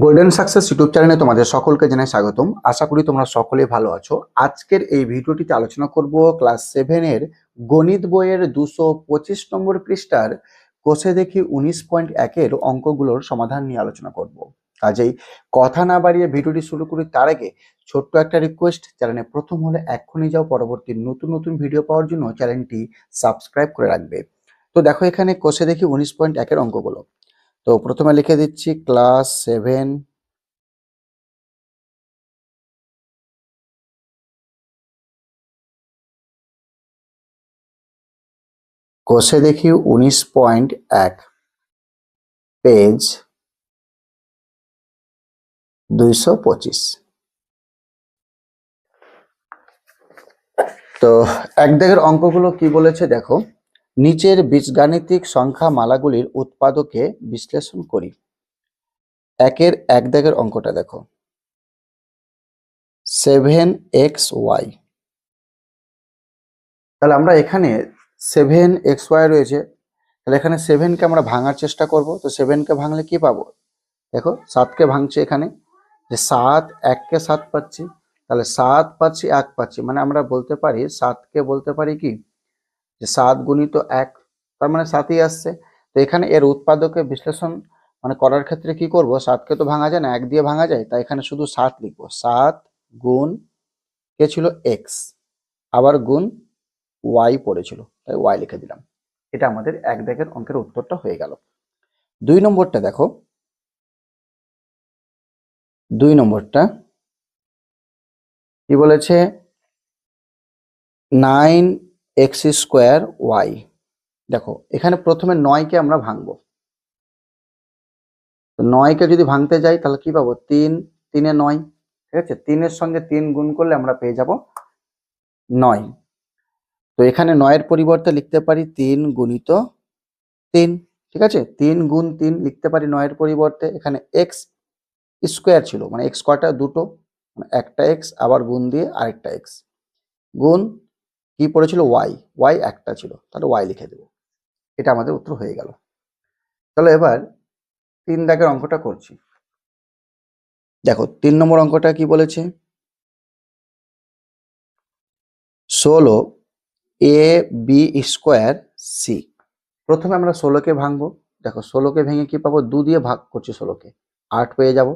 Golden success YouTube চ্যানেলে তোমাদের সকলকে জানাই স্বাগতম। আশা করি তোমরা সকলেই ভালো আছো। আজকের এই ভিডিওটিতে আলোচনা করব ক্লাস 7 এর গণিত বইয়ের 225 নম্বর পৃষ্ঠার কোষে দেখি 19.1 এর অঙ্কগুলোর সমাধান নিয়ে আলোচনা করব। কাজেই কথা না বাড়িয়ে ভিডিওটি শুরু করি তার আগে ছোট্ট একটা রিকোয়েস্ট, চ্যানেলে প্রথম হলে এক্ষুনি যাও, পরবর্তী নতুন নতুন ভিডিও পাওয়ার জন্য চ্যানেলটি সাবস্ক্রাইব করে রাখবে। তো দেখো এখানে কোষে দেখি 19.1 এর অঙ্কগুলো। তো প্রথমে লিখে দিচ্ছি ক্লাস 7 কোষে দেখি 19.1 পেজ 225। তো এক দাগের অঙ্কগুলো কি বলেছে দেখো, নিচের বীজগাণিতিক সংখ্যা মালাগুলির উৎপাদকে বিশ্লেষণ করি। একের এক দাগের অঙ্কটা দেখো, 7xy। তাহলে আমরা এখানে 7xy রয়েছে, তাহলে এখানে 7কে আমরা ভাঙার চেষ্টা করব। তো 7কে ভাঙলে কি পাবো? দেখো 7কে ভাঙছে, এখানে যে 7 1কে 7 পাচ্ছি, তাহলে 7 পাচ্ছি 1 পাচ্ছি, মানে আমরা বলতে পারি 7কে বলতে পারি কি যে 7 গুণিত 1, তার মানে 7ই আসছে। তো এখানে এর উৎপাদকে বিশ্লেষণ মানে করার ক্ষেত্রে কি করব, 7কে তো ভাঙা যায় না, 1 দিয়ে ভাঙা যায়, তাই এখানে শুধু 7 লিখবো। 7 গুণ কে ছিল x, আবার গুণ y পড়েছিল, তাই y লিখে দিলাম। এটা আমাদের এক দাগের অঙ্কের উত্তরটা হয়ে গেল। 2 নম্বরটা দেখো, 2 নম্বরটা কি বলেছে, 9x² y। দেখো এখানে প্রথমে 9কে আমরা ভাঙবো। তো 9কে যদি ভাঙতে যাই তাহলে কি পাবো, 3 3 এ 9, ঠিক আছে, 3-এর সঙ্গে 3 গুণ করলে আমরা পেয়ে যাব 9। তো এখানে 9-এর পরিবর্তে লিখতে পারি 3 গুণিত 3, ঠিক আছে, 3 গুণ 3 লিখতে পারি 9-এর পরিবর্তে। এখানে x স্কোয়ার ছিল, মানে x কয়টা, দুটো, মানে একটা x আবার গুণ দিয়ে আরেকটা x, গুণ কি পড়েছিল y একটা ছিল, তাহলে y লিখে দেবো। এটা আমাদের উত্তর হয়ে গেল। তাহলে এবার 3 দাগের অঙ্কটা করছি। দেখো 3 নম্বর অঙ্কটা কি বলেছে, 16ab² c। প্রথমে আমরা 16কে ভাঙবো। দেখো 16কে ভেঙে কি পাবো, 2 দিয়ে ভাগ করছি 16কে, 8 পেয়ে যাব।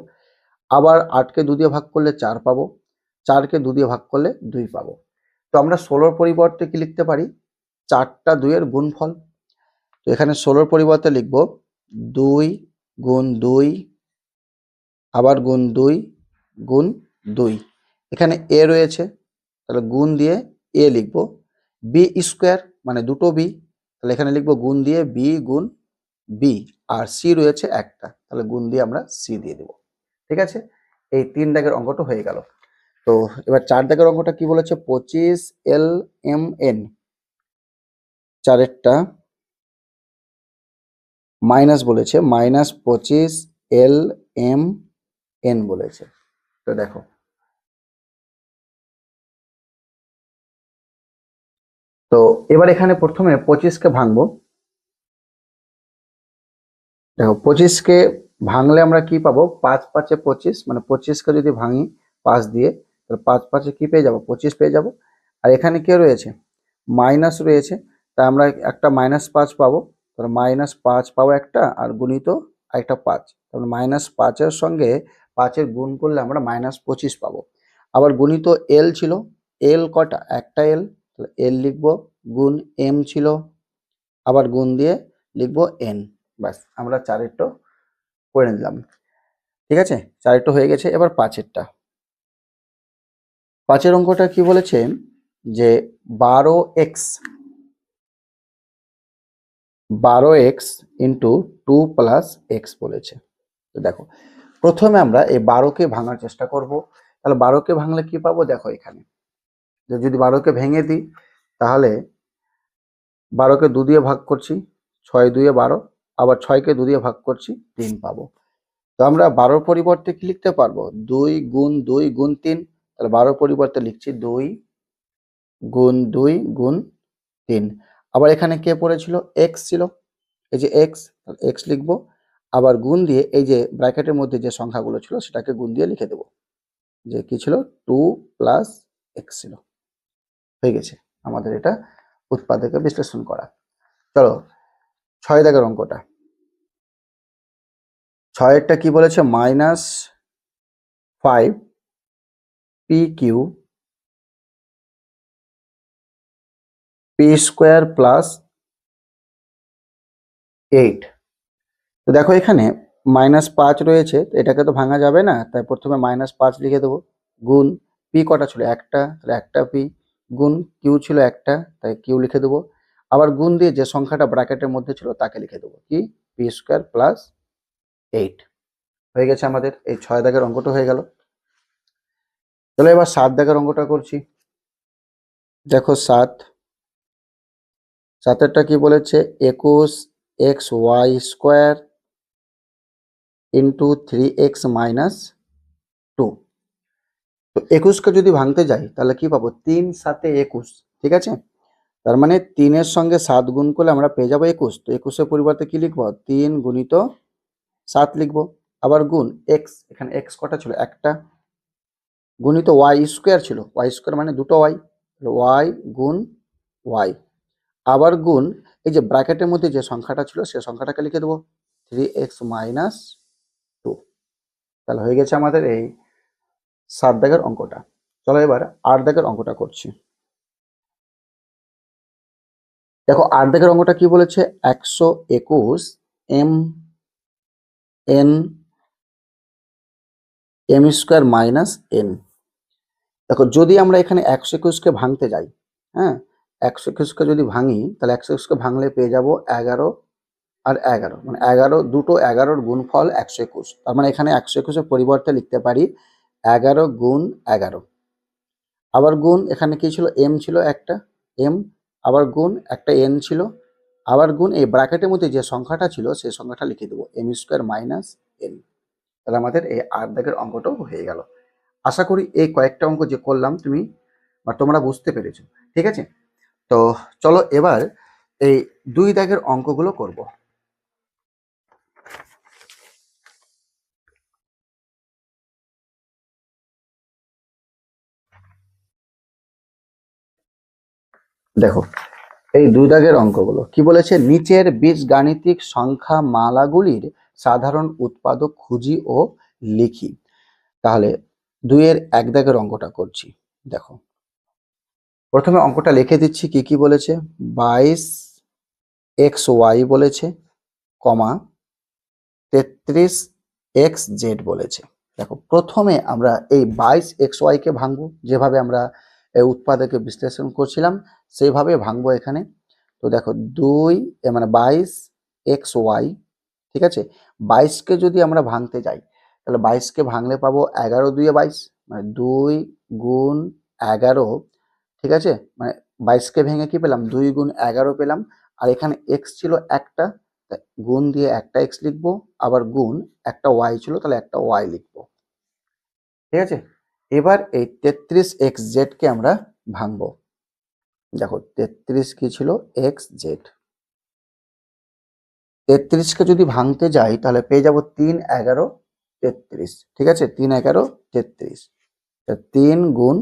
আবার 8কে 2 দিয়ে ভাগ করলে 4 পাবো, 4কে 2 দিয়ে ভাগ করলে 2 পাবো। তো আমরা 16-র পরিবর্তে কি লিখতে পারি, 4টা 2-এর গুণফল। তো এখানে 16-র পরিবর্তে লিখব 2 গুণ 2, আবার গুণ 2 গুণ 2। এখানে a রয়েছে, তাহলে গুণ দিয়ে a লিখব। b² মানে দুটো b, তাহলে এখানে লিখব গুণ দিয়ে b গুণ b। আর c রয়েছে একটা, তাহলে গুণ দিয়ে আমরা c দিয়ে দেব। ঠিক আছে, এই 3 দাগের অঙ্কটা হয়ে গেল। তো এবার 4 দাগের অঙ্কটা কি বলেছে, 25 lmn, 4-এরটা মাইনাস বলেছে, -25 lmn বলেছে। তো দেখো তো এবার এখানে প্রথমে 25কে ভাঙবো। দেখো 25কে ভাঙলে আমরা কি পাবো, 5 5 এ 25, মানে 25কে যদি ভাঙি 5 দিয়ে, তাহলে 5 5 এ কি পেয়ে যাবো, 25 পেয়ে যাব। আর এখানে কে রয়েছে, মাইনাস রয়েছে, তাই আমরা একটা -5 পাবো, তাহলে -5 পাবো একটা, আর গুণিত আরেকটা 5, তাহলে -5-এর সঙ্গে 5-এর গুণ করলে আমরা -25 পাবো। আবার গুণিত এল ছিল, এল কটা, একটা এল, তাহলে এল লিখবো, গুণ এম ছিল, আবার গুণ দিয়ে লিখবো এন। ব্যাস আমরা 4-এরটা করে নিলাম। ঠিক আছে, 4-এরটা হয়ে গেছে। এবার 5-এরটা, 5-এর অঙ্কটা কি বলেছে যে 12x ইন্টু 2 প্লাস এক্স বলেছে। তো দেখো প্রথমে আমরা এই 12কে ভাঙার চেষ্টা করব। তাহলে 12কে ভাঙলে কি পাবো, দেখো এখানে যদি 12কে ভেঙে দিই, তাহলে 12কে 2 দিয়ে ভাগ করছি, 6 2 এ 12, আবার 6কে 2 দিয়ে ভাগ করছি, 3 পাবো। তো আমরা 12-র পরিবর্তে কি লিখতে পারবো, 2 গুণ 2 গুণ 3, তাহলে 12-র পরিবর্তে লিখছি 2 গুণ 2 গুণ 3। আবার এখানে কে পড়েছিল, এক্স ছিল, এই যে এক্স, এক্স লিখবো। আবার গুণ দিয়ে এই যে ব্র্যাকেটের মধ্যে যে সংখ্যাগুলো ছিল সেটাকে গুণ দিয়ে লিখে দেবো, যে কি ছিল 2 প্লাস এক্স ছিল। হয়ে গেছে আমাদের এটা উৎপাদকে বিশ্লেষণ করা। চলো 6 দাগের অঙ্কটা। 6এরটা কি বলেছে, -5 P Q P square plus 8। তো দেখো এখানে -5 রয়েছে, তো এটাকে তো ভাঙা যাবে না, তাই প্রথমে -5 লিখে দেবো। গুণ পি কটা ছিল, একটা, তাহলে একটা পি, গুণ কিউ ছিল একটা, তাই কিউ লিখে দেবো। আবার গুণ দিয়ে যে সংখ্যাটা ব্র্যাকেটের মধ্যে ছিল তাকে লিখে দেবো, কি পি স্কোয়ার প্লাস 8। হয়ে গেছে আমাদের এই 6 দাগের অঙ্কটা হয়ে গেল। চলো এবার 7 দাগের অঙ্কটা করছি। দেখো 7এরটা কি বলেছে, 21xy² ইন্টু 3x - 2। তো 21কে যদি ভাঙতে যাই তাহলে কি পাবো, 3 7 21, ঠিক আছে। তার মানে 3-এর সঙ্গে 7 গুণ করলে আমরা পেয়ে যাবো 21। তো 21-এর পরিবর্তে কি লিখবো, 3 গুণিত 7 লিখবো। আবার গুণ এক্স, এখানে এক্স কটা ছিল, একটা, গুণিত ওয়াই স্কোয়ার ছিল, ওয়াই স্কোয়ার মানে দুটো ওয়াই, ওয়াই গুণ ওয়াই। আবার গুণ এই যে ব্র্যাকেটের মধ্যে যে সংখ্যাটা ছিল সে সংখ্যাটাকে লিখে দেবো, 3x - 2। তাহলে হয়ে গেছে আমাদের এই 7 দাগের অঙ্কটা। চলো এবার 8 দাগের অঙ্কটা করছি। দেখো 8 দাগের অঙ্কটা কি বলেছে, 121 M N M square minus N. দেখো যদি আমরা এখানে 121কে ভাঙতে যাই, হ্যাঁ, 121কে যদি ভাঙি তাহলে 121কে ভাঙলে পেয়ে যাব 11 আর 11, মানে 11, দুটো 11-র গুণফল 121। তার মানে এখানে 121-এর পরিবর্তে লিখতে পারি 11 গুণ 11। আবার গুণ এখানে কি ছিল, এম ছিল একটা, এম, আবার গুণ একটা এন ছিল, আবার গুণ এই ব্র্যাকেটের মধ্যে যে সংখ্যাটা ছিল সেই সংখ্যাটা লিখে দেবো, এম স্কোয়ার মাইনাস এন। তাহলে আমাদের এই 8 দাগের অঙ্কটাও হয়ে গেল। আশা করি এই কয়েকটা অঙ্ক যে করলাম তুমি বা তোমরা বুঝতে পেরেছো, ঠিক আছে। তো চলো এবার এই 2 দাগের অঙ্কগুলো করব। দেখো এই 2 দাগের অঙ্কগুলো কি বলেছে, নিচের বীজগাণিতিক সংখ্যা মালাগুলির সাধারণ উৎপাদক খুঁজি ও লিখি। তাহলে 2-এর 1 দাগের অঙ্কটা করছি। দেখো প্রথমে অঙ্কটা লিখে দিচ্ছি, কি কি বলেছে, 22xy বলেছে, কমা 33xz বলেছে। দেখো প্রথমে আমরা এই 22xy কে ভাঙবো, যেভাবে আমরা এই উৎপাদকে বিশ্লেষণ করছিলাম সেইভাবে ভাঙবো এখানে। তো দেখো 2 মানে 22xy, ঠিক আছে। 22কে যদি আমরা ভাঙতে যাই তাহলে 22কে ভাঙলে পাবো 11 2 22, মানে 2 গুণ 11, ঠিক আছে। মানে 22কে ভেঙে কি পেলাম, 2 গুণ 11 পেলাম। আর এখানে এক্স ছিল একটা, তাই গুণ দিয়ে একটা এক্স লিখবো, আবার গুণ একটা ওয়াই ছিল তাহলে একটা ওয়াই লিখবো, ঠিক আছে। এবার এই 33xz কে আমরা ভাঙবো। দেখো 33 কি ছিল, এক্স জেড। 33কে যদি ভাঙতে যাই তাহলে পেয়ে যাব 3 11 33, ঠিক আছে, 3 11 33। 3 গুণ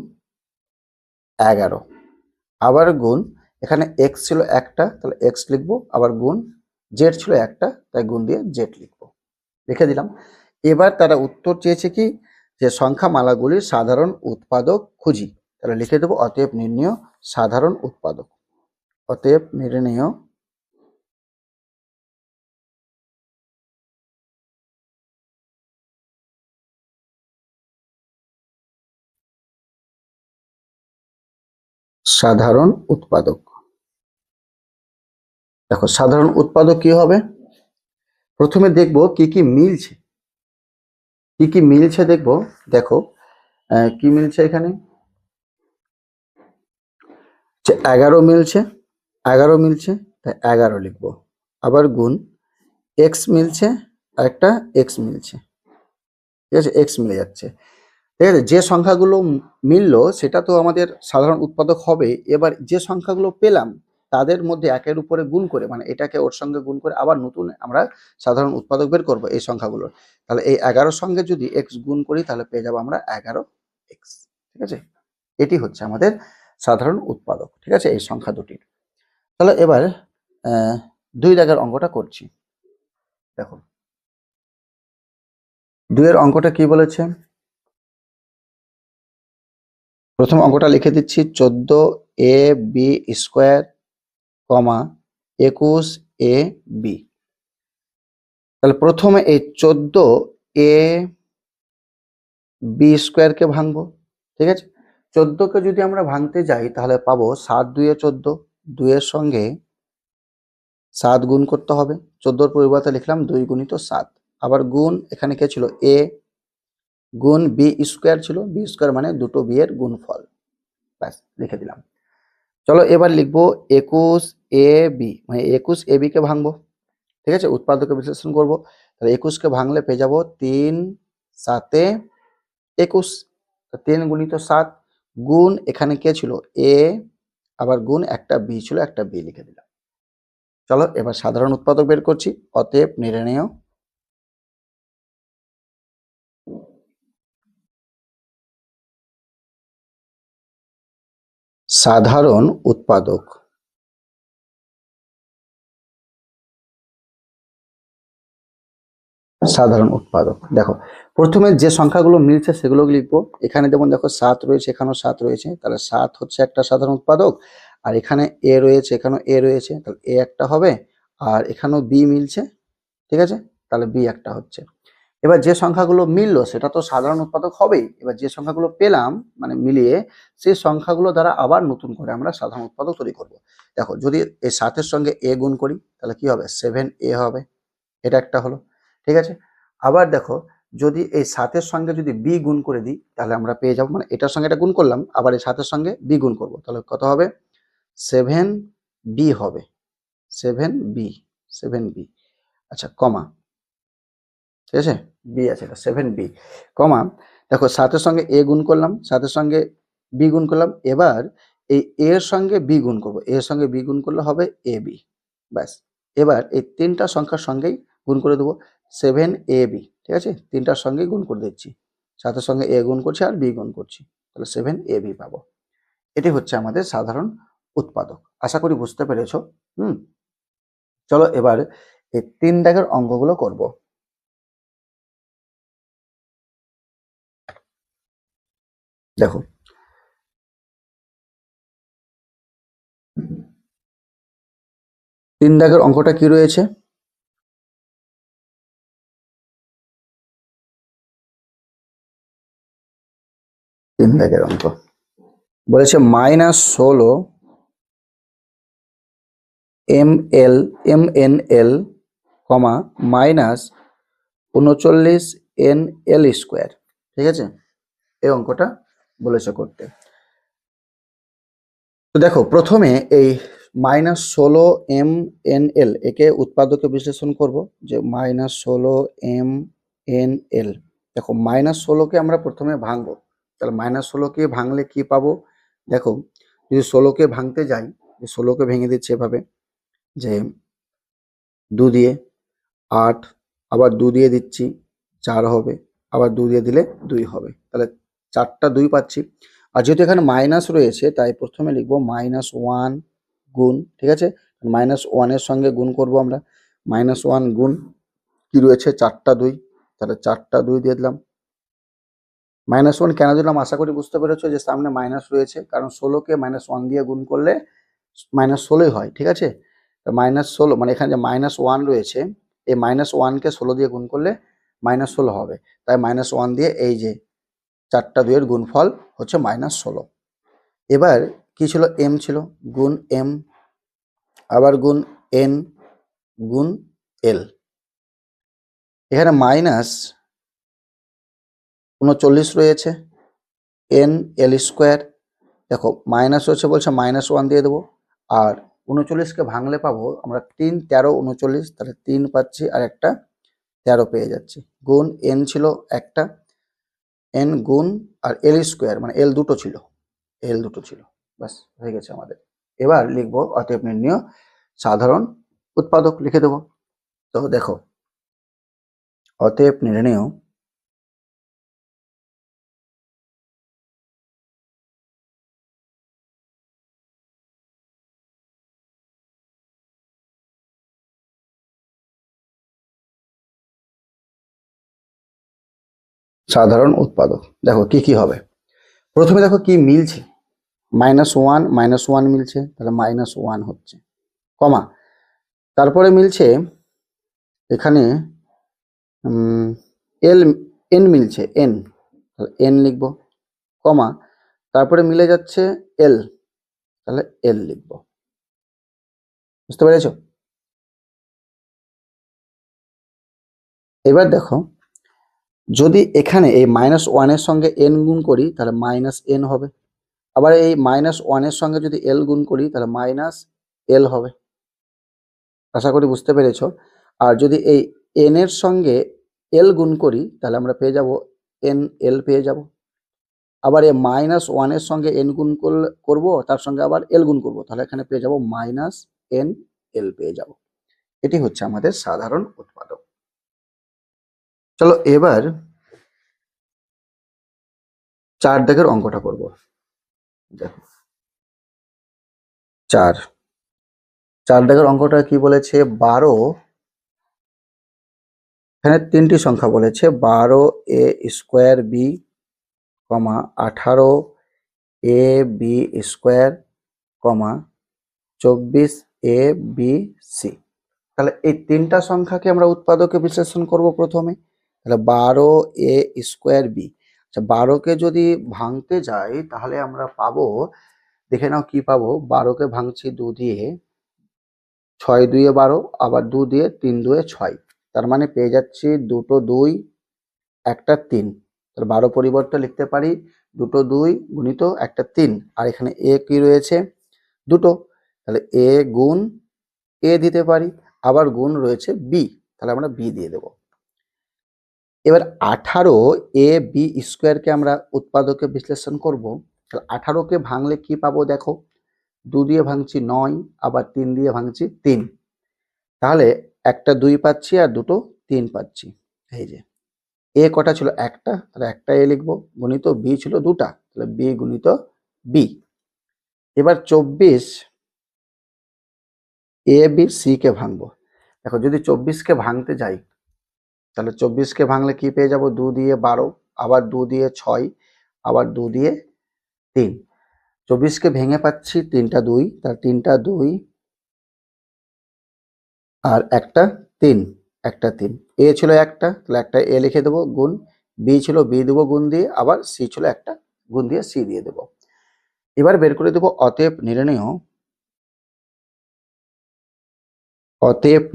11, আবার গুণ এখানে এক্স ছিল একটা তাহলে এক্স লিখবো, আবার গুণ জেড ছিল একটা তাই গুণ দিয়ে জেড লিখবো, লিখে দিলাম। এবার তারা উত্তর চেয়েছে কি, যে সংখ্যা মালাগুলির সাধারণ উৎপাদক খুঁজি। তাহলে লিখে দেবো, অতএব নির্ণয় সাধারণ উৎপাদক, অতএব নির্ণয় সাধারণ উৎপাদক। দেখো সাধারণ উৎপাদক কি হবে, প্রথমে দেখবো কি কি মিলছে, কি কি মিলছে দেখবো। দেখো কি মিলছে এখানে, 11 মিলছে, 11 মিলছে তাই 11 লিখবো। আবার গুণ এক্স মিলছে, আর একটা এক্স মিলছে, ঠিক আছে, এক্স মিলে যাচ্ছে, ঠিক আছে। যে সংখ্যাগুলো মিললো সেটা তো আমাদের সাধারণ উৎপাদক হবে। এবার যে সংখ্যাগুলো পেলাম তাদের মধ্যে একের উপরে গুণ করে, মানে এটাকে ওর সঙ্গে গুণ করে আবার নতুন আমরা সাধারণ উৎপাদক বের করব এই সংখ্যাগুলোর। তাহলে এই 11 সঙ্গে যদি x গুণ করি তাহলে পেয়ে যাবো আমরা 11x। ঠিক আছে, এটি হচ্ছে আমাদের সাধারণ উৎপাদক। ঠিক আছে, এই সংখ্যা দুটির। তাহলে এবার 2 দাগের অঙ্কটা করছি। দেখো 2 এর অঙ্কটা কি বলেছে, প্রথম অঙ্কটা লিখে দিচ্ছি 14ab স্কোয়ার কমা 21ab। তাহলে প্রথমে এই 14ab স্কোয়ারকে ভাঙবো। ঠিক আছে, 14কে যদি আমরা ভাঙতে যাই তাহলে পাবো 7 2 14, 2 এর সঙ্গে 7 গুণ করতে হবে, 14 পরিবর্তে লিখলাম 2 গুণিত 7, আবার গুণ এখানে কে ছিল a, গুণ বি স্কোয়ার ছিল, বি স্কোয়ার মানে দুটো বি এর গুণফল, ব্যাস লিখে দিলাম। চলো এবার লিখবো 21ab, মানে 21ab কে ভাঙবো। ঠিক আছে, উৎপাদকে বিশ্লেষণ করব। তাহলে 21কে ভাঙলে পেয়ে যাবো 3 7 21, 3 গুণিত 7, গুণ এখানে কে ছিল a, আবার গুণ একটা বি ছিল, একটা বি লিখে দিলাম। চলো এবার সাধারণ উৎপাদক বের করছি। অতএব নির্ণেয় সাধারণ উৎপাদক। সাধারণ উৎপাদক দেখো, প্রথমে যে সংখ্যাগুলো মিলছে সেগুলো লিখবো। এখানে যেমন দেখো 7 রয়েছে, এখানেও 7 রয়েছে, তাহলে 7 হচ্ছে একটা সাধারণ উৎপাদক। আর এখানে এ রয়েছে, এখানেও এ রয়েছে, তাহলে এ একটা হবে। আর এখানেও বি মিলছে, ঠিক আছে, তাহলে বি একটা হচ্ছে। এবার যে সংখ্যাগুলো মিললো সেটা তো সাধারণ উৎপাদক হবেই। এবার যে সংখ্যাগুলো পেলাম মানে মিলিয়ে, সেই সংখ্যাগুলো দ্বারা আবার নতুন করে আমরা সাধারণ উৎপাদক তৈরি করব। দেখো যদি এই 7-এর সঙ্গে এ গুণ করি তাহলে কি হবে, 7a হবে, এটা একটা হলো। ঠিক আছে, আবার দেখো যদি এই 7-এর সঙ্গে যদি বি গুণ করে দিই তাহলে আমরা পেয়ে যাবো, মানে এটার সঙ্গে এটা গুণ করলাম, আবার এই 7-এর সঙ্গে বি গুণ করব, তাহলে কত হবে 7b হবে, 7b। আচ্ছা কমা, ঠিক আছে, বি আছে, এটা 7b কমা। দেখো 7-এর সঙ্গে এ গুণ করলাম, 7-এর সঙ্গে বি গুণ করলাম, এবার এই এ এর সঙ্গে বি গুণ করবো, এর সঙ্গে বি গুণ করলে হবে ab, ব্যাস। এবার এই তিনটা সংখ্যার সঙ্গেই গুণ করে দেবো, 7ab। ঠিক আছে, তিনটার সঙ্গেই গুণ করে দিচ্ছি, 7-এর সঙ্গে এ গুণ করছি আর বি গুণ করছি, তাহলে 7ab পাবো। এটি হচ্ছে আমাদের সাধারণ উৎপাদক। আশা করি বুঝতে পেরেছো। চলো এবার এই 3 দাগের অঙ্কগুলো করব। দেখো 3 দাগের অঙ্কটা কি রয়েছে, 3 দাগের অঙ্ক বলেছে -16ml কমা -39nl স্কোয়ার। ঠিক আছে, এই অঙ্কটা বলেছে করতে। তো দেখো প্রথমে এই -16mnl একে উৎপাদকে বিশ্লেষণ করব, যে -16mnl। দেখো -16কে আমরা প্রথমে ভাঙবো, তাহলে -16কে ভাঙলে কি পাবো, দেখো যদি 16কে ভাঙতে যাই, 16কে ভেঙে দিচ্ছি এভাবে যে 2 দিয়ে 8, আবার 2 দিয়ে দিচ্ছি 4 হবে, আবার 2 দিয়ে দিলে 2 হবে, তাহলে 4টা 2 পাচ্ছি। আর যেহেতু এখানে মাইনাস রয়েছে তাই প্রথমে লিখবো -1 গুণ। ঠিক আছে, -1 এর সঙ্গে গুণ করব আমরা, -1 গুণ কি রয়েছে 4টা 2, তাহলে 4টা 2 দিয়ে দিলাম। -1 কেন দিলাম আশা করি বুঝতে পেরেছো, যে সামনে মাইনাস রয়েছে, কারণ 16কে -1 দিয়ে গুণ করলে -16ই হয়। ঠিক আছে, -16 মানে এখানে যে -1 রয়েছে, এই -1কে 16 দিয়ে গুণ করলে -16 হবে, তাই -1 দিয়ে এই যে 4টা 2 এর গুণফল হচ্ছে -16। এবার কি ছিল, m ছিল, গুণ m, আবার গুণ n, গুণ l। এখানে -39 রয়েছে, nl স্কোয়ার। দেখো মাইনাস রয়েছে বলছে -1 দিয়ে দেবো, আর 39কে ভাঙলে পাবো আমরা 3 13 39, তাহলে 3 পাচ্ছি আর একটা 13 পেয়ে যাচ্ছি, গুণ n ছিল একটা, n গুণ আর l স্কোয়ার, মানে l দুটো ছিল, ব্যাস হয়ে গেছে আমাদের। এবার লিখবো অতএব নির্ণয় সাধারণ উৎপাদক, লিখে দেবো। তো দেখো অতএব নির্ণয় সাধারণ উৎপাদক। দেখো কি কি হবে, প্রথমে দেখো কি মিলছে, -1 মিলছে, তাহলে -1 হচ্ছে, কমা, তারপরে মিলছে এখানে এল এন মিলছে, এন, তাহলে এন লিখবো, কমা, তারপরে মিলে যাচ্ছে এল, তাহলে এল লিখবো। বুঝতে পেরেছো? এবার দেখো যদি এখানে এই -1 সঙ্গে এন গুণ করি তাহলে -n হবে, আবার এই -1 সঙ্গে যদি এল গুণ করি তাহলে -l হবে। আশা করি বুঝতে পেরেছো। আর যদি এই এন এর সঙ্গে এল গুণ করি তাহলে আমরা পেয়ে যাব এন এল পেয়ে যাব। আবার এই -1 এর সঙ্গে এন গুণ করবো, তার সঙ্গে আবার এল গুণ করবো, তাহলে এখানে পেয়ে যাব -n l পেয়ে যাব। এটি হচ্ছে আমাদের সাধারণ উৎপাদক। চলো এবার 4 দাগের অঙ্কটা করব। দেখো 4 দাগের অঙ্কটা কি বলেছে, 12, এখানে 3টি সংখ্যা বলেছে, 12a² b, 18ab², 24abc। তাহলে এই 3টা সংখ্যাকে আমরা উৎপাদকে বিশ্লেষণ করব প্রথমে। তাহলে 12a²b, আচ্ছা 12কে যদি ভাঙতে যাই তাহলে আমরা পাবো, দেখে নাও কি পাবো, 12কে ভাঙছি 2 দিয়ে, 6 2 12, আবার 2 দিয়ে 3 2 6, তার মানে পেয়ে যাচ্ছি 2 2 1 3। তাহলে 12 পরিবর্তে লিখতে পারি 2 2 গুণিত 1 3, আর এখানে এ কি রয়েছে, দুটো, তাহলে এ গুণ এ দিতে পারি, আবার গুণ রয়েছে বি, তাহলে আমরা বি দিয়ে দেব। এবার 18ab²কে আমরা উৎপাদকে বিশ্লেষণ করব। তাহলে 18কে ভাঙলে কি পাবো, দেখো 2 দিয়ে ভাঙছি 9, আবার 3 দিয়ে ভাঙছি 3, তাহলে একটা 2 পাচ্ছি আর দুটো 3 পাচ্ছি। এই যে এ কটা ছিল, একটা, তাহলে একটা এ লিখবো, গুণিত বি ছিল দুটা, তাহলে বি গুণিত বি। এবার 24 এ বি সি কে ভাঙবো। দেখো যদি 24কে ভাঙতে যাই তাহলে 24কে ভাঙলে কি পেয়ে যাব, 2 দিয়ে 12, আবার 2 দিয়ে 6, আবার 2 দিয়ে 3, 24কে ভেঙে পাচ্ছি 3টা 2, তাহলে 3টা 2 আর একটা 3, একটা 3, এ ছিল একটা, তাহলে একটা এ লিখে দেবো গুণ, বি ছিল বি দেবো গুণ দিয়ে, আবার সি ছিল একটা গুণ দিয়ে সি দিয়ে দেবো। এবার বের করে দেবো অতএব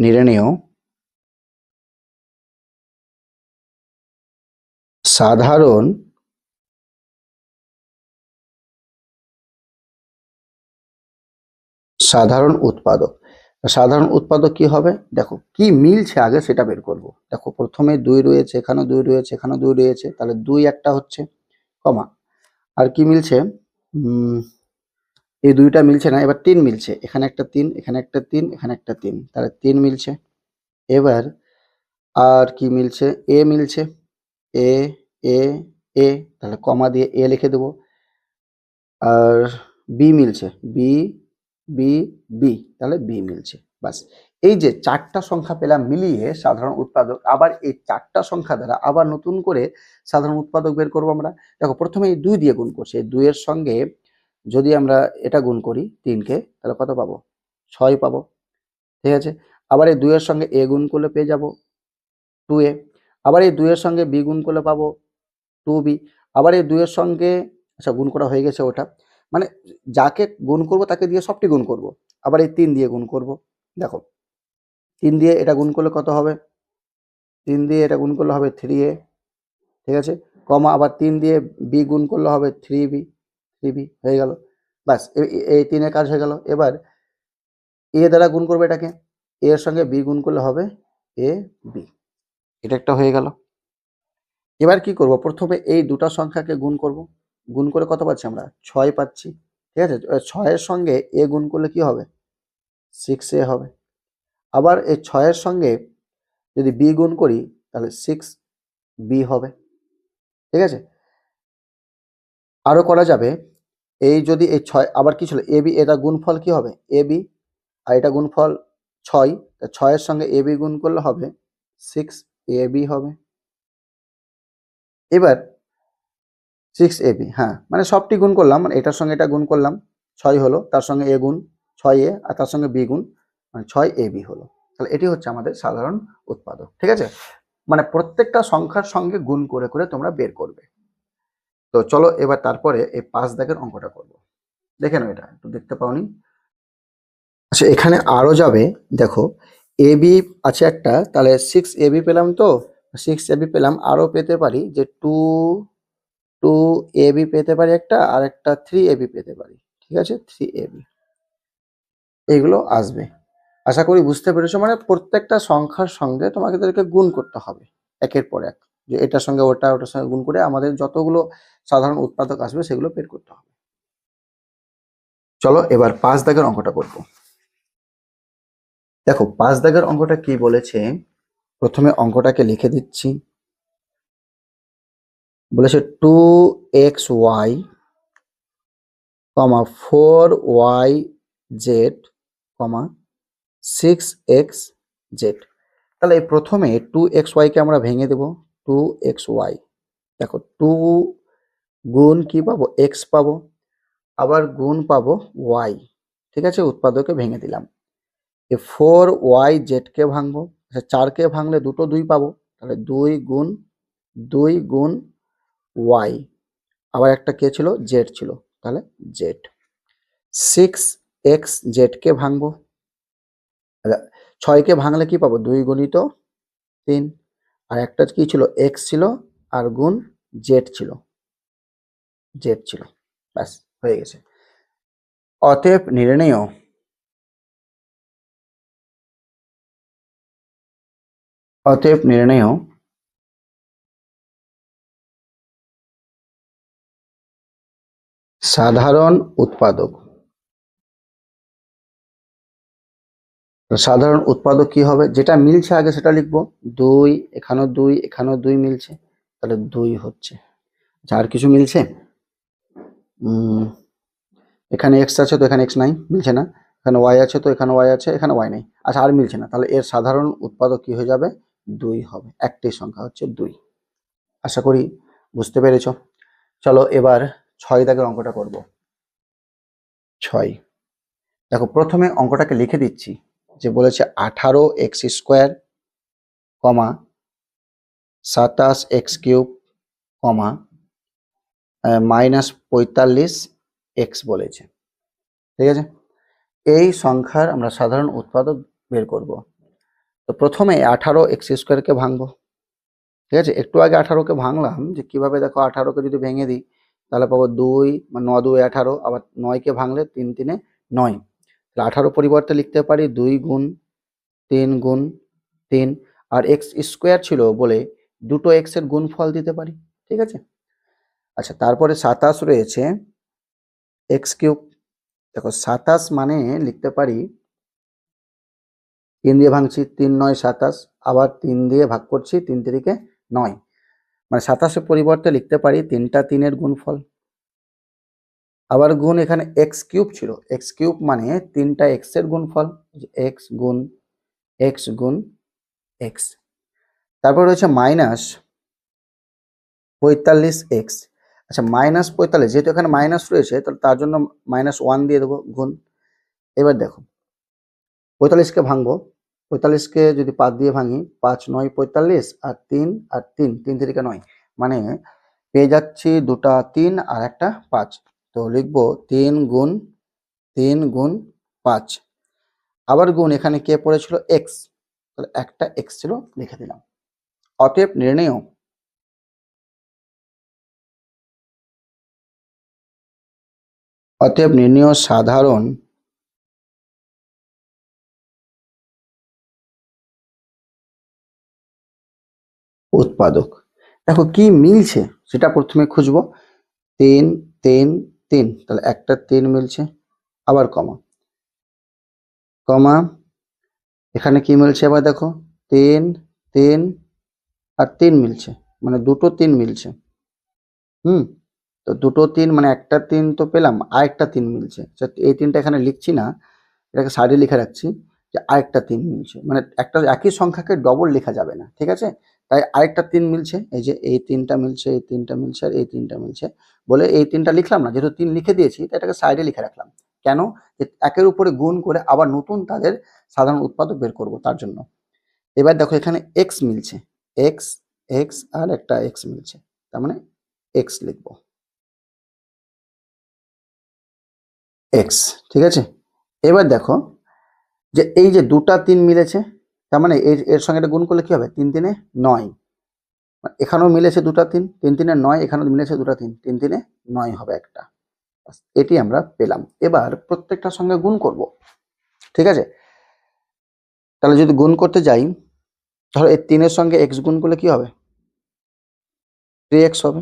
নির্ণেয় সাধারণ উৎপাদক। সাধারণ উৎপাদক কি হবে, দেখো কি মিলছে আগে সেটা বের করব। দেখো প্রথমে 2 রয়েছে, এখানেও 2 রয়েছে, এখানেও 2 রয়েছে, তাহলে 2 একটা হচ্ছে, কমা, আর কি মিলছে, এই 2টা মিলছে না, এবার 3 মিলছে, এখানে একটা 3, এখানে একটা 3, এখানে একটা 3, তাহলে 3 মিলছে। এবার আর কি মিলছে, এ মিলছে, এ এ এ, তাহলে কমা দিয়ে এ লিখে দেবো। আর বি মিলছে, বি বি বি, তাহলে বি মিলছে। বাস, এই যে 4টা সংখ্যা পেলাম মিলিয়ে সাধারণ উৎপাদক। আবার এই 4টা সংখ্যা দ্বারা আবার নতুন করে সাধারণ উৎপাদক বের করবো আমরা। দেখো প্রথমে এই 2 দিয়ে গুণ করছি, এই 2 এর সঙ্গে যদি আমরা এটা গুণ করি 3কে, তাহলে কত পাবো, 6 পাবো, ঠিক আছে। আবার এই 2 এর সঙ্গে এ গুণ করলে পেয়ে যাব 2a, আবার এই 2 এর সঙ্গে বি গুণ করলে পাবো 2b, আবার এই 2 এর সঙ্গে, আচ্ছা গুণ করা হয়ে গেছে ওটা, মানে যাকে গুণ করব তাকে দিয়ে সবটি গুণ করব। আবার এই 3 দিয়ে গুণ করব, দেখো 3 দিয়ে এটা গুণ করলে কত হবে, 3 দিয়ে এটা গুণ করলে হবে 3a, ঠিক আছে, কমা, আবার 3 দিয়ে বি গুণ করলে হবে 3b হয়ে গেল। বাস, এই 3 এর কাজ হয়ে গেল। এবার এ দ্বারা গুণ করবে এটাকে, এ এর সঙ্গে বি গুণ করলে হবে এ বি, এটা একটা হয়ে গেল। এবার কি করব, প্রথমে এই দুটো সংখ্যাকে গুণ করব, গুণ করে কত পাচ্ছি আমরা, 6 পাচ্ছি, ঠিক আছে, 6-এর সঙ্গে এ গুণ করলে কি হবে, 6a হবে। আবার এই 6-এর সঙ্গে যদি বি গুণ করি তাহলে 6b হবে। ঠিক আছে, আরো করা যাবে। এই যদি এই 6 আবার কি ছিল এবি, এটা গুণফল কি হবে এবি, আর এটা গুণফল 6, 6-এর সঙ্গে এবি গুণ করলে হবে 6ab হবে। এবার 6ab, হ্যাঁ মানে সবটি গুণ করলাম, মানে এটার সঙ্গে এটা গুণ করলাম, 6 হলো, তার সঙ্গে এ গুণ 6a, আর তার সঙ্গে বি গুণ, মানে 6ab হলো। তাহলে এটি হচ্ছে আমাদের সাধারণ উৎপাদক। ঠিক আছে, মানে প্রত্যেকটা সংখ্যার সঙ্গে গুণ করে করে তোমরা বের করবে। তো চলো এবার তারপরে এই 5 দাগের অঙ্কটা করব। দেখে নাও, এটা একটু দেখতে পাওনি। আচ্ছা, এখানে আরো যাবে, দেখো এবি আছে একটা, তাহলে 6ab পেলাম, তো 6ab পেলাম, আরো পেতে পারি যে 2ab পেতে পারি একটা, আর একটা 3ab পেতে পারি। ঠিক আছে, 3ab এগুলো আসবে। আশা করি বুঝতে পেরেছো, মানে প্রত্যেকটা সংখ্যার সঙ্গে তোমাদেরকে গুণ করতে হবে একের পর এক, যে এটার সঙ্গে ওটা, ওটার সঙ্গে গুণ করে আমাদের যতগুলো সাধারণ উৎপাদক আসবে সেগুলো বের করতে হবে। চলো এবার 5 দাগের অঙ্কটা করবো। দেখো 5 দাগের অঙ্কটা কি বলেছে, প্রথমে অঙ্কটাকে লিখে দিচ্ছি। বলেছে 2xy, 4yz, 6xz। তাহলে এই প্রথমে 2xy কে আমরা ভেঙে দেব। 2xy, দেখো 2 গুণ কি পাবো, x পাবো, আবার গুণ পাবো y। ঠিক আছে, উৎপাদকে ভেঙে দিলাম। এই 4yz কে ভাঙবো, আচ্ছা 4 কে ভাঙলে দুটো 2 পাবো, তাহলে 2 গুণ y, আবার একটা কে ছিল, z ছিল, তাহলে z। 6xz কে ভাঙবো, 6 কে ভাঙলে কি পাবো, 2 গুণিত 3, আর একটা কি ছিল, x ছিল, আর গুণ z ছিল, ব্যাস হয়ে গেছে। অতএব নির্ণেয় সাধারণ উৎপাদক। সাধারণ উৎপাদক কি হবে, যেটা মিলছে আগে সেটা লিখবো। 2, এখানেও 2, এখানেও 2 মিলছে, তাহলে 2 হচ্ছে। আচ্ছা, আর কিছু মিলছে, এখানে এক্স আছে তো এখানে এক্স নাই, মিলছে না। এখানে ওয়াই আছে তো এখানে ওয়াই আছে, এখানে ওয়াই নেই। আচ্ছা, আর মিলছে না, তাহলে এর সাধারণ উৎপাদক কি হয়ে যাবে, 2 হবে। একটি সংখ্যা হচ্ছে 2। আশা করি বুঝতে পেরেছ। চলো এবার 6 দাগের অঙ্কটা করব। 6, দেখো প্রথমে অঙ্কটাকে লিখে দিচ্ছি, যে বলেছে 18x², 27x³ -45x বলেছে। ঠিক আছে, এই সংখ্যার আমরা সাধারণ উৎপাদক বের করব। তো প্রথমে 18x² কে ভাঙবো। ঠিক আছে, একটু আগে 18 কে ভাঙলাম, যে কিভাবে, দেখো 18 কে যদি ভেঙে দিই তাহলে পাবো 2, 9 2 18, আবার 9 কে ভাঙলে 3 3 9। তাহলে 18 পরিবর্তে লিখতে পারি 2 গুণ 3 গুণ 3, আর এক্স স্কোয়ার ছিল বলে দুটো এক্স এর গুণফল দিতে পারি। ঠিক আছে, আচ্ছা তারপরে 27 রয়েছে x³ দেখো 27 মানে লিখতে পারি, 3 দিয়ে ভাঙছি, 3 9 27, আবার 3 দিয়ে ভাগ করছি, 3 3 9, মানে 27 পরিবর্তে লিখতে পারি 3টা 3 এর গুণফল। আবার গুণ, এখানে x³ ছিল, x³ মানে 3টা x এর গুণফল, x গুণ x গুণ x। তারপর রয়েছে -45x। আচ্ছা, -45, যেহেতু এখানে মাইনাস রয়েছে তাহলে তার জন্য -1 দিয়ে দেবো গুণ। এবার দেখো 45কে ভাঙবো, 45কে যদি 5 দিয়ে ভাঙি, 5 9 45, আর 3 আর 3 3 3 9, মানে পেয়ে যাচ্ছি দুটা 3 আর একটা 5। তো লিখবো 3 গুণ 5, আবার গুণ, এখানে কে পড়েছিল, x, তাহলে একটা x ছিল, লিখে দিলাম। অতএব নির্ণেয় সাধারণ উৎপাদক। দেখো কি মিলছে সেটা প্রথমে খুঁজবো। 3 3 3, তাহলে একটা 3 মিলছে, আবার কমা কমা, এখানে কি মিলছে এবার দেখো 3 3 আর 3 মিলছে, মানে দুটো 3 মিলছে। হুম, তো দুটো 3 মানে একটা 3 তো পেলাম, আরেকটা 3 মিলছে। এই 3টা এখানে লিখছি না, এটাকে সাইডে লিখে রাখছি যে আরেকটা 3 মিলছে, মানে একটা একই সংখ্যাকে ডবল লেখা যাবে না, ঠিক আছে? তাই আরেকটা 3 মিলছে, এই যে এই 3টা মিলছে, এই 3টা মিলছে আর এই 3টা মিলছে বলে এই 3টা লিখলাম না, যেহেতু 3 লিখে দিয়েছি তাই এটাকে সাইডে লিখে রাখলাম। কেন? যে একের উপরে গুণ করে আবার নতুন তাদের সাধারণ উৎপাদক বের করব তার জন্য। এবার দেখো এখানে x মিলছে, x x আর একটা x মিলছে, তার মানে x লিখব, x, ঠিক আছে? এবার দেখো যে এই যে দুটা 3 মিলেছে, তার মানে এর সঙ্গে এটা গুণ করলে কি হবে, 3 3 9, এখানেও মিলেছে দুটা 3, 3 3 9, এখানেও মিলেছে দুটা 3, 3 3 9 হবে একটা। এটি আমরা পেলাম। এবার প্রত্যেকটার সঙ্গে গুণ করব, ঠিক আছে? তাহলে যদি গুণ করতে যাই, ধরো এই 3 এর সঙ্গে x গুণ করলে কি হবে, 3x হবে,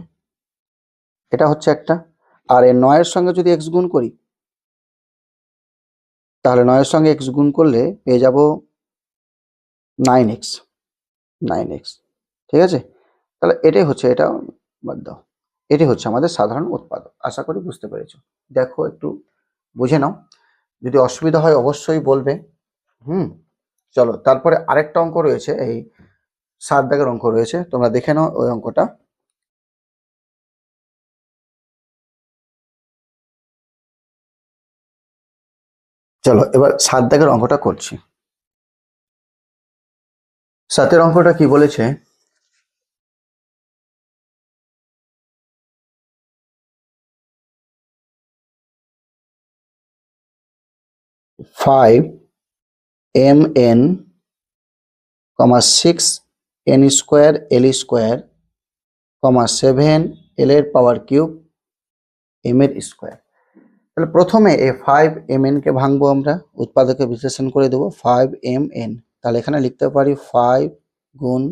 এটা হচ্ছে একটা। আর এই 9 এর সঙ্গে যদি x গুণ করি, তাহলে 9 এর সঙ্গে x গুণ করলে পেয়ে যাব 9x, 9x, ঠিক আছে? তাহলে এটাই হচ্ছে, এটা বাদ দাও, এটি হচ্ছে আমাদের সাধারণ উৎপাদক। আশা করি বুঝতে পেরেছো। দেখো একটু বুঝে নাও, যদি অসুবিধা হয় অবশ্যই বলবে। চলো তারপরে আরেকটা অঙ্ক রয়েছে, এই 7 দাগের অঙ্ক রয়েছে, তোমরা দেখে নাও ওই অঙ্কটা। চলো এবার 7 দাগের অঙ্কটা করছি। 7 অঙ্কটা কি বলেছে, 5mn, 6n square l square, 7l এর পাওয়ার কিউব m এর স্কোয়ার। তাহলে প্রথমে এই 5mn কে ভাঙবো আমরা, উৎপাদকে বিশ্লেষণ করে দেবো 5mn, তাহলে এখানে লিখতে পারি 5 গুণ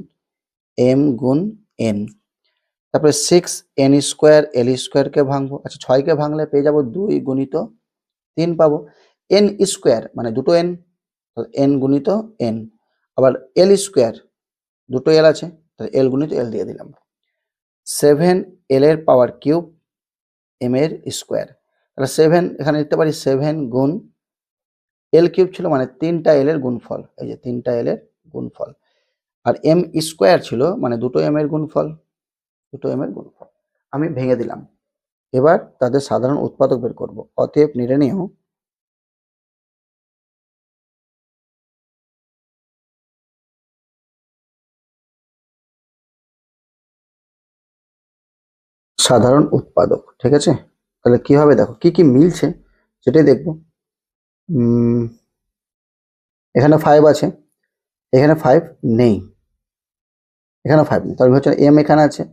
m গুণ n। তারপরে 6n স্কোয়ার l স্কোয়ার কে ভাঙবো, আচ্ছা 6 কে ভাঙলে পেয়ে যাবো 2 গুণিত 3 পাবো, n স্কোয়ার মানে দুটো n, তাহলে n গুণিত n, আবার l স্কোয়ার দুটো l আছে, তাহলে l গুণিত l দিয়ে দিলাম, 7l এর পাওয়ার কিউব m এর স্কোয়ার। তাহলে 7 এখানে লিখতে পারি 7 গুণ l কিউব ছিল মানে 3টা l এর গুণফল, এই যে 3টা l এর গুণফল, আর m স্কোয়ার ছিল মানে দুটো m এর গুণফল, দুটো m এর গুণফল। আমি ভেঙে দিলাম। এবার তাদের সাধারণ উৎপাদক বের করব। অতএব নির্ণেয় সাধারণ উৎপাদক, ঠিক আছে? তাহলে কি হবে দেখো, কি কি মিলছে সেটাই দেখবো। এখানে 5 আছে, এখানে 5 নেই, এখানে 5 নেই, তাহলে হচ্ছে m এখানে আছে,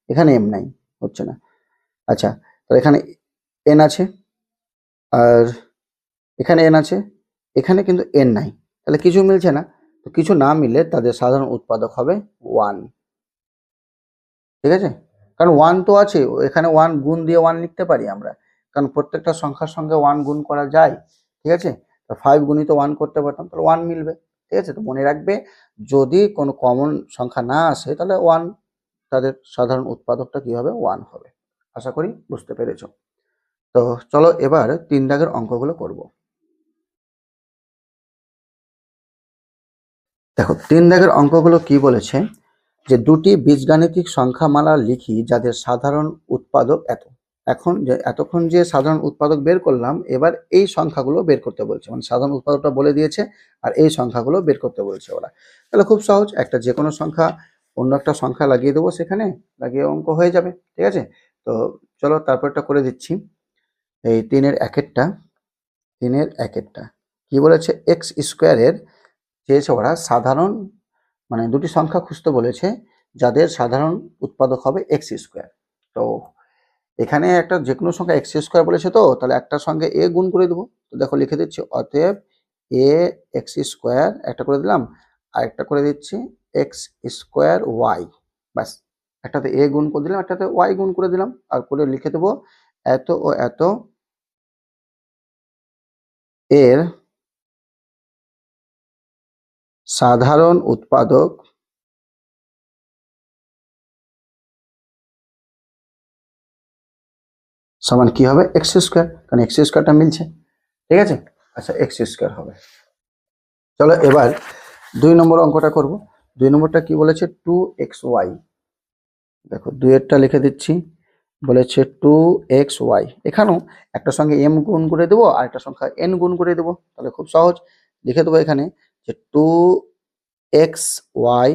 এখানে m নাই, হচ্ছে না। আচ্ছা, তাহলে এখানে n আছে, আর এখানে n আছে, এখানে কিন্তু n নাই, তাহলে কিছু মিলছে না। তো কিছু না মিললে তাদের সাধারণ উৎপাদক হবে 1, ঠিক আছে? কারণ 1 তো আছে, এখানে 1 গুণ দিয়ে 1 লিখতে পারি আমরা, কারণ প্রত্যেকটা সংখ্যার সঙ্গে 1 গুণ করা যায়, ঠিক আছে? তো 5 গুণিত 1 করতে পারতাম, তাহলে 1 মিলবে, ঠিক আছে? তো মনে রাখবে, যদি কোনো কমন সংখ্যা না আসে তাহলে 1, তাদের সাধারণ উৎপাদকটা কি হবে, 1 হবে। আশা করি বুঝতে পেরেছো। তো চলো এবার 3 দাগের অঙ্কগুলো করব। দেখো 3 দাগের অঙ্কগুলো কি বলেছে, যে দুটি বীজগাণিতিক সংখ্যামালা লিখি যাদের সাধারণ উৎপাদক এত। এখন যে এতক্ষণ যে সাধারণ উৎপাদক বের করলাম, এবার এই সংখ্যাগুলো বের করতে বলছে, মানে সাধারণ উৎপাদকটা বলে দিয়েছে আর এই সংখ্যাগুলো বের করতে বলছে ওরা। তাহলে খুব সহজ, একটা যে কোনো সংখ্যা অন্য একটা সংখ্যা লাগিয়ে দেবো, সেখানে লাগিয়ে অঙ্ক হয়ে যাবে, ঠিক আছে? তো চলো তারপরটা করে দিচ্ছি। এই 3-এর একেরটা, 3-এর একেরটা কি বলেছে, এক্স স্কোয়ারের চেয়েছে ওরা সাধারণ, মানে দুটি সংখ্যা খুঁজতে বলেছে যাদের সাধারণ উৎপাদক হবে এক্স স্কোয়ার। তো এখানে একটা যে কোনো সংখ্যা এক্স স্কোয়ার বলেছে, তো তাহলে একটার সঙ্গে এ গুণ করে দেবো। তো দেখো লিখে দিচ্ছি, অতএব এ এক্স স্কোয়ার একটা করে দিলাম, আর একটা করে দিচ্ছি এক্স স্কোয়ার ওয়াই, ব্যাস। একটাতে এ গুণ করে দিলাম, একটাতে ওয়াই গুণ করে দিলাম, আর করে লিখে দেবো এত ও এত এর সাধারণ উৎপাদক সমান কি হবে এক্স স্কোয়ার, কারণ এক্স স্কোয়ারটা মিলছে, ঠিক আছে। আচ্ছা এক্স স্কোয়ার হবে। চলো এবার 2 নম্বর অঙ্কটা করব। 2 নম্বরটা কি বলেছে 2xy, দেখো 2-এরটা লিখে দিচ্ছি, বলেছে 2xy, এখানেও একটা সঙ্গে m গুণ করে দেবো আর একটা সংখ্যা n গুণ করে দেবো, তাহলে খুব সহজ লিখে দেবো এখানে যে 2xy,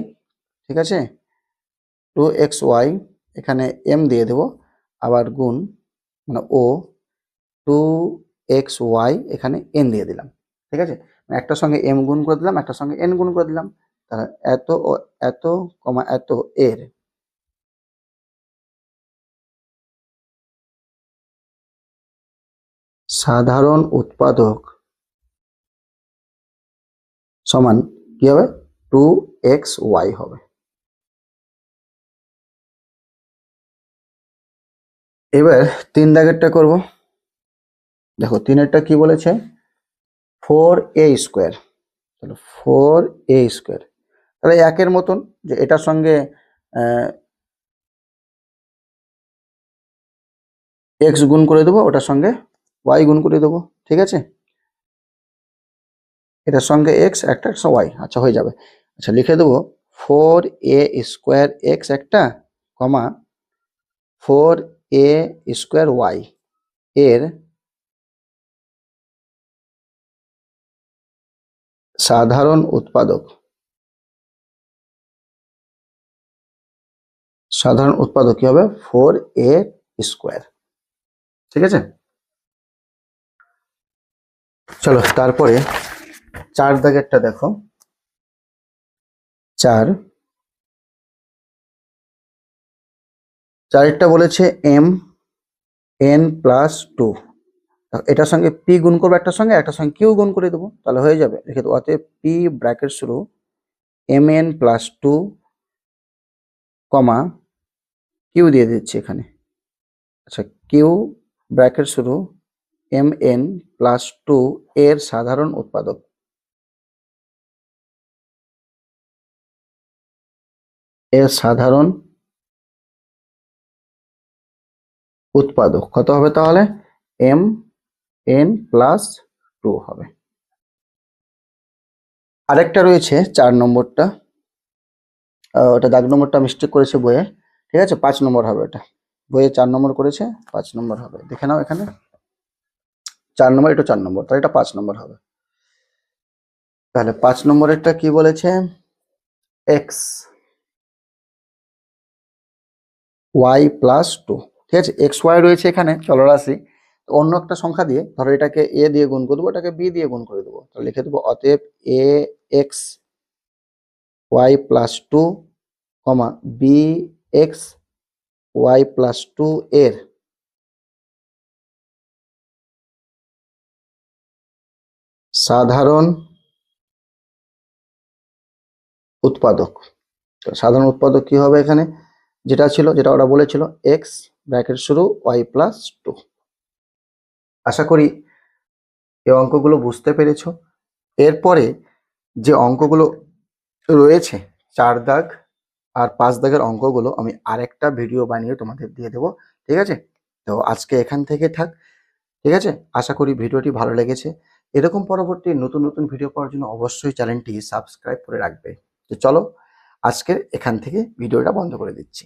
ঠিক আছে, 2xy এখানে m দিয়ে দেবো, আবার গুণ মানে ও 2xy এখানে n দিয়ে দিলাম, ঠিক আছে, একটা সঙ্গে m গুণ করে দিলাম, একটা সঙ্গে n গুণ করে দিলাম, তাহলে এত ও এত কমা এত এর সাধারণ উৎপাদক সমান কি হবে 2xy হবে। এবার 3 দাগেরটা করব। দেখো 3-এরটা কি বলেছে 4a স্কোয়ার, তাহলে 4a স্কোয়ার, তাহলে একের মতন যে এটার সঙ্গে এক্স গুণ করে দেবো, ওটার সঙ্গে ওয়াই গুণ করে দেবো, ঠিক আছে, এটার সঙ্গে এক্স একটা ওয়াই, আচ্ছা হয়ে যাবে। আচ্ছা লিখে দেবো 4a স্কোয়ার এক্স একটা কমা 4a স্কোয়ার ওয়াই এর সাধারণ উৎপাদক, সাধারণ উৎপাদক কি হবে 4a স্কোয়ার, ঠিক আছে। চলো তারপরে 4 দাগেরটা দেখো, 4-এরটা বলেছে m(n+2), এটার সঙ্গে পি গুণ করবো, একটার সঙ্গে কিউ গুণ করে দেবো, তাহলে হয়ে যাবে, লিখে দেবো অতএব পি ব্র্যাকেট শুরু mn+2 কমা কিউ দিয়ে দিচ্ছি এখানে, আচ্ছা কিউ ব্র্যাকেট শুরু mn+2 এর সাধারণ উৎপাদক, এর সাধারণ উৎপাদক কত হবে তাহলে mn+2 হবে। আরেকটা রয়েছে 4 নম্বরটা, ওটা দাগ নম্বরটা মিস্টেক করেছে বইয়ে, ঠিক আছে, 5 নম্বর হবে, এটা বইয়ে 4 নম্বর করেছে, 5 নম্বর হবে, দেখে নাও এখানে 4 নম্বর, এটা 4 নম্বর, তাহলে এটা 5 নম্বর হবে। তাহলে 5 নম্বরেরটা কি বলেছে এক্স y+2, ঠিক আছে, এক্স ওয়াই রয়েছে এখানে চলরাশি, অন্য একটা সংখ্যা দিয়ে ধরো এটাকে এ দিয়ে গুণ করে দেবো, এটাকে বি দিয়ে গুণ করে দেবো, তাহলে লিখে দেবো অতএব এ এক্স y+2 কমা বি এক্স y+2 এর সাধারণ উৎপাদক। সাধারণ উৎপাদক কি হবে এখানে যেটা ছিল, যেটা ওরা বলেছিল এক্স ব্র্যাকেট শুরু y+2। আশা করি এই অঙ্কগুলো বুঝতে পেরেছো। এরপরে যে অঙ্কগুলো রয়েছে 4 দাগ আর 5 দাগের অঙ্কগুলো আমি আরেকটা ভিডিও বানিয়ে তোমাদের দিয়ে দেবো, ঠিক আছে। তো আজকে এখান থেকে থাক, ঠিক আছে। আশা করি ভিডিওটি ভালো লেগেছে। এরকম পরবর্তী নতুন নতুন ভিডিও পাওয়ার জন্য অবশ্যই চ্যানেলটি সাবস্ক্রাইব করে রাখবে। তো চলো আজকের এখান থেকে ভিডিওটা বন্ধ করে দিচ্ছি।